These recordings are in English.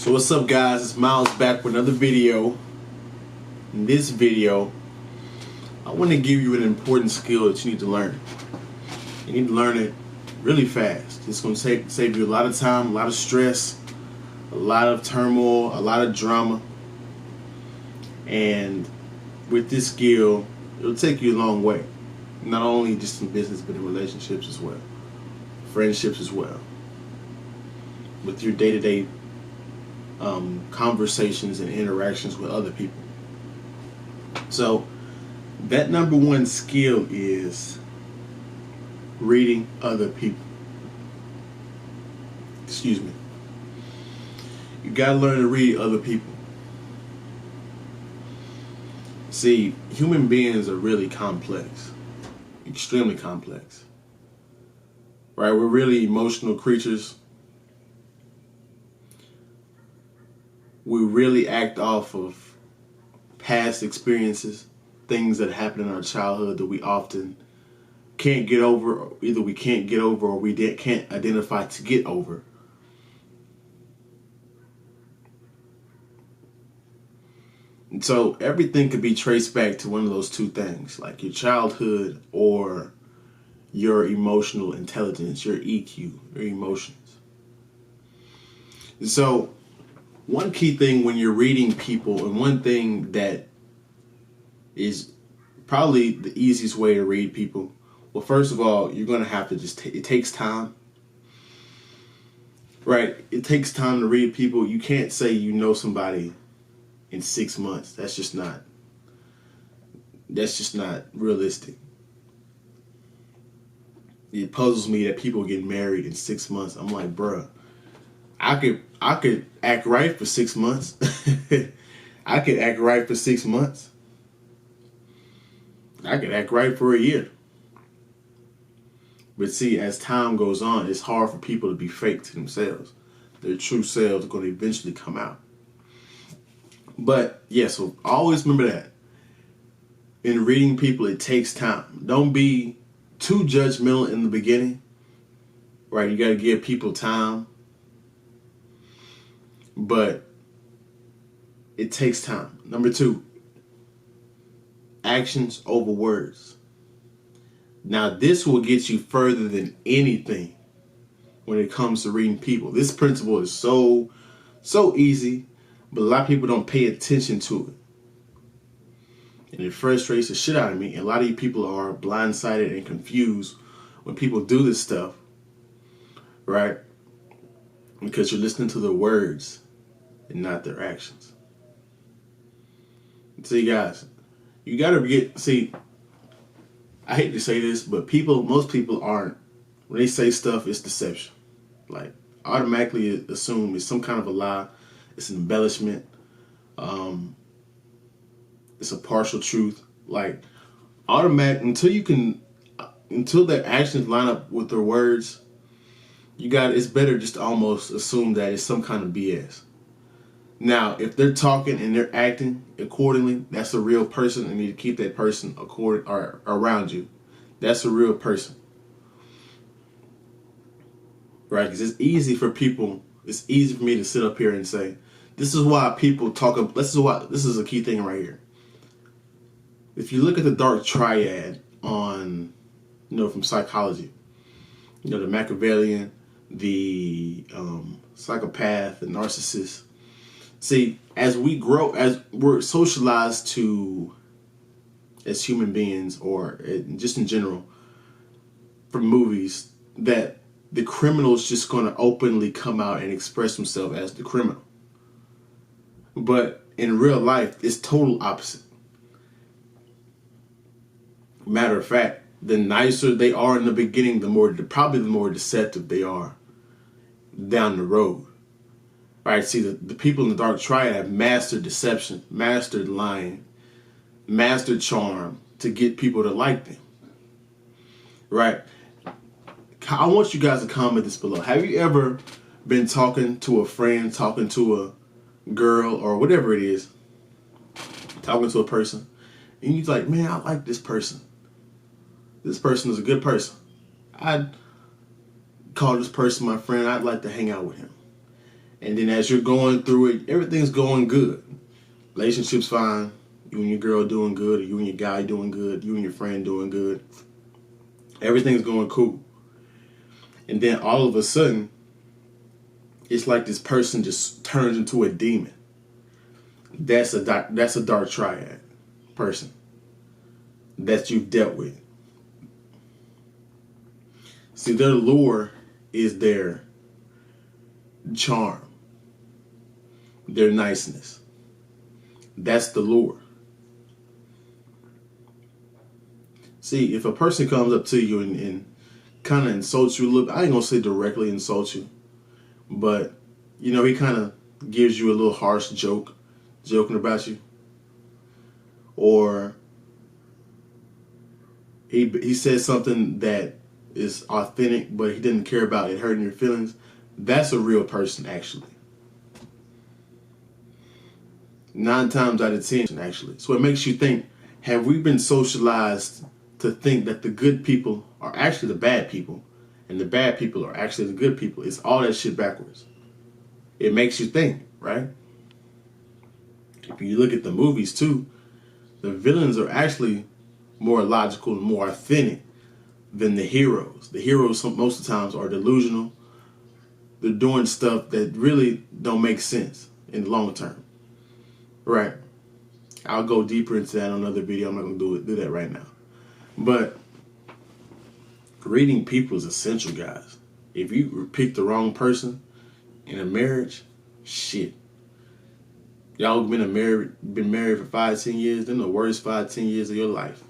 So what's up, guys? It's Miles back with another video. In this video, I want to give you an important skill that you need to learn. You need to learn it really fast. It's going to save you a lot of time, a lot of stress, a lot of turmoil, a lot of drama. And with this skill, it'll take you a long way. Not only just in business, but in relationships as well. Friendships as well. With your day-to-day conversations and interactions with other people. So that number one skill is reading other people. Excuse me. You gotta learn to read other people. See, human beings are really complex. Extremely complex. Right? We're really emotional creatures. We really act off of past experiences, things that happened in our childhood that we often can't get over. Either we can't get over or we can't identify to get over. And so everything could be traced back to one of those two things, like your childhood or your emotional intelligence, your EQ, your emotions. And so one key thing when you're reading people, and one thing that is probably the easiest way to read people, well, first of all, you're going to have to it takes time. Right? It takes time to read people. You can't say you know somebody in 6 months. That's just not realistic. It puzzles me that people get married in 6 months. I'm like, bruh, I could act right for 6 months. I could act right for 6 months. I could act right for a year. But see, as time goes on, it's hard for people to be fake to themselves. Their true selves are going to eventually come out. But yeah, so always remember that. In reading people, it takes time. Don't be too judgmental in the beginning. Right? You got to give people time. But it takes time. Number two, actions over words. Now, this will get you further than anything when it comes to reading people. This principle is so easy, but a lot of people don't pay attention to it. And it frustrates the shit out of me. And a lot of you people are blindsided and confused when people do this stuff, right? Because you're listening to the words and not their actions. See, guys, you gotta I hate to say this, but most people aren't, when they say stuff, it's deception. Like, automatically assume it's some kind of a lie, it's an embellishment, it's a partial truth. Like, until their actions line up with their words, it's better just to almost assume that it's some kind of BS. Now, if they're talking and they're acting accordingly, that's a real person, and you need to keep that person around you. That's a real person. Right? Because it's easy for me to sit up here and say, this is why people talk, this is a key thing right here. If you look at the dark triad from psychology, the Machiavellian, the psychopath, the narcissist. See, as we grow, as we're socialized to, as human beings, or just in general, from movies, that the criminal is just going to openly come out and express himself as the criminal. But in real life, it's total opposite. Matter of fact, the nicer they are in the beginning, probably the more deceptive they are down the road. Right? See, the people in the dark triad have mastered deception, mastered lying, mastered charm to get people to like them. Right? I want you guys to comment this below. Have you ever been talking to a friend, talking to a girl, or whatever it is, talking to a person, and you're like, man, I like this person. This person is a good person. I'd call this person my friend. I'd like to hang out with him. And then as you're going through it, everything's going good. Relationship's fine. You and your girl doing good, or you and your guy doing good, you and your friend doing good. Everything's going cool. And then all of a sudden, it's like this person just turns into a demon. That's a dark triad person that you've dealt with. See, their lure is their charm, their niceness. That's the lure. See, if a person comes up to you and kind of insults you, look, I ain't gonna say directly insult you, but you know, he kind of gives you a little harsh joking about you, or he says something that is authentic, but he didn't care about it hurting your feelings. That's a real person, actually. 9 times out of 10, actually. So it makes you think, have we been socialized to think that the good people are actually the bad people, and the bad people are actually the good people? It's all that shit backwards. It makes you think, right? If you look at the movies too, the villains are actually more logical and more authentic than the heroes. The heroes most of the times are delusional. They're doing stuff that really don't make sense in the long term. Right. I'll go deeper into that on another video. I'm not going to do that right now. But reading people is essential, guys. If you pick the wrong person in a marriage, shit. Y'all been married for 5-10 years, then the worst 5-10 years of your life.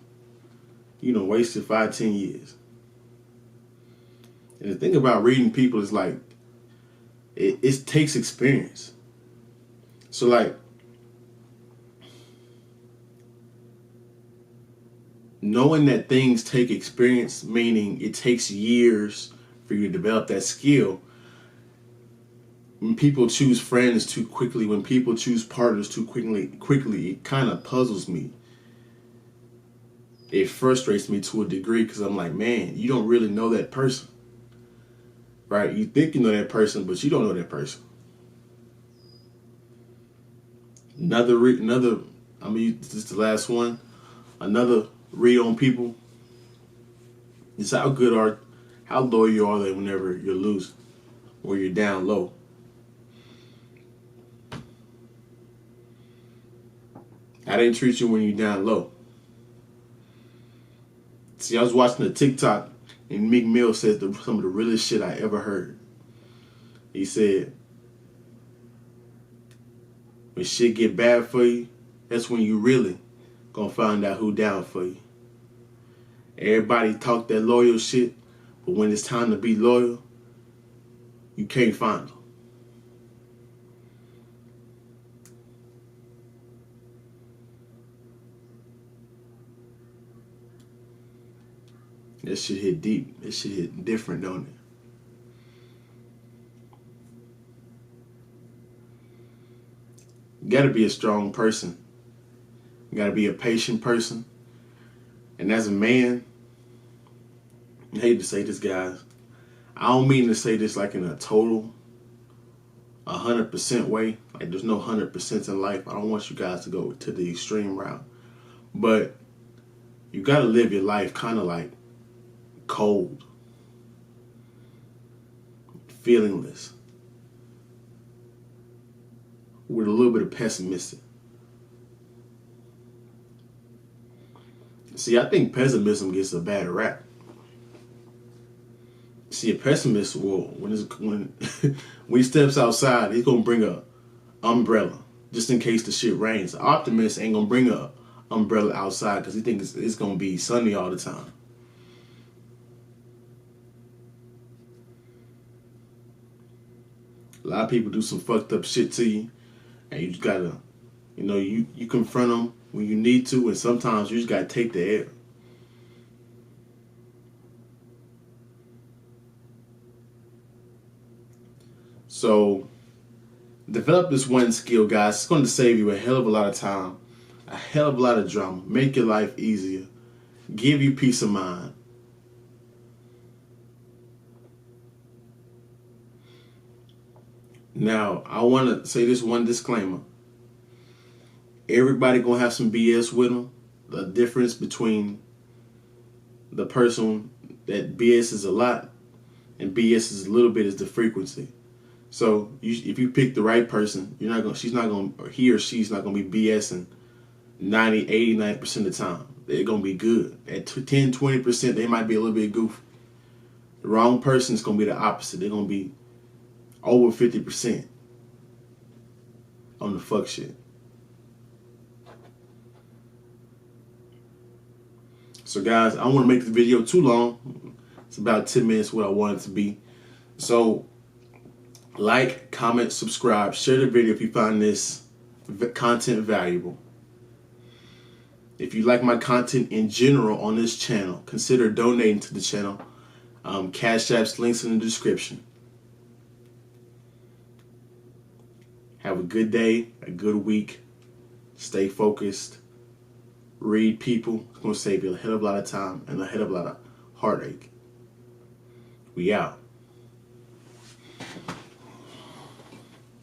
You done wasted 5-10 years. And the thing about reading people is like, it takes experience. So like, knowing that things take experience, meaning it takes years for you to develop that skill. When people choose friends too quickly, when people choose partners too quickly, it kind of puzzles me. It frustrates me to a degree because I'm like, man, you don't really know that person. Right? You think you know that person, but you don't know that person. This is the last one. Another read on people is how loyal are they whenever you're losing or you're down low. How they treat you when you're down low. See, I was watching a TikTok and Meek Mill says some of the realest shit I ever heard. He said, when shit get bad for you, that's when you really gonna find out who down for you. Everybody talk that loyal shit, but when it's time to be loyal, you can't find them. That shit hit deep. That shit hit different, don't it? You gotta be a strong person. You gotta be a patient person. And as a man, I hate to say this, guys. I don't mean to say this like in a total 100% way. Like there's no 100% in life. I don't want you guys to go to the extreme route. But you gotta live your life kind of like cold, feelingless, with a little bit of pessimism. See, I think pessimism gets a bad rap. See, a pessimist will, when he steps outside, he's gonna bring a umbrella just in case the shit rains. An optimist ain't gonna bring a umbrella outside because he thinks it's gonna be sunny all the time. A lot of people do some fucked up shit to you, and you just gotta, you confront them when you need to, and sometimes you just gotta take the air. So, develop this one skill, guys. It's going to save you a hell of a lot of time, a hell of a lot of drama, make your life easier, give you peace of mind. Now, I want to say this one disclaimer. Everybody gonna have some BS with them. The difference between the person that BS is a lot and BS is a little bit is the frequency. So if you pick the right person, he or she's not gonna be BSing 90, 80, 90% of the time. They're gonna be good. At 10, 20%, they might be a little bit goofy. The wrong person is gonna be the opposite. They're gonna be over 50% on the fuck shit. So guys, I don't want to make the video too long. It's about 10 minutes what I want it to be. So like, comment, subscribe, share the video if you find this content valuable. If you like my content in general on this channel, consider donating to the channel. Cashapp's links in the description. Have a good day, a good week. Stay focused. Read people. It's going to save you a hell of a lot of time and a hell of a lot of heartache. We out.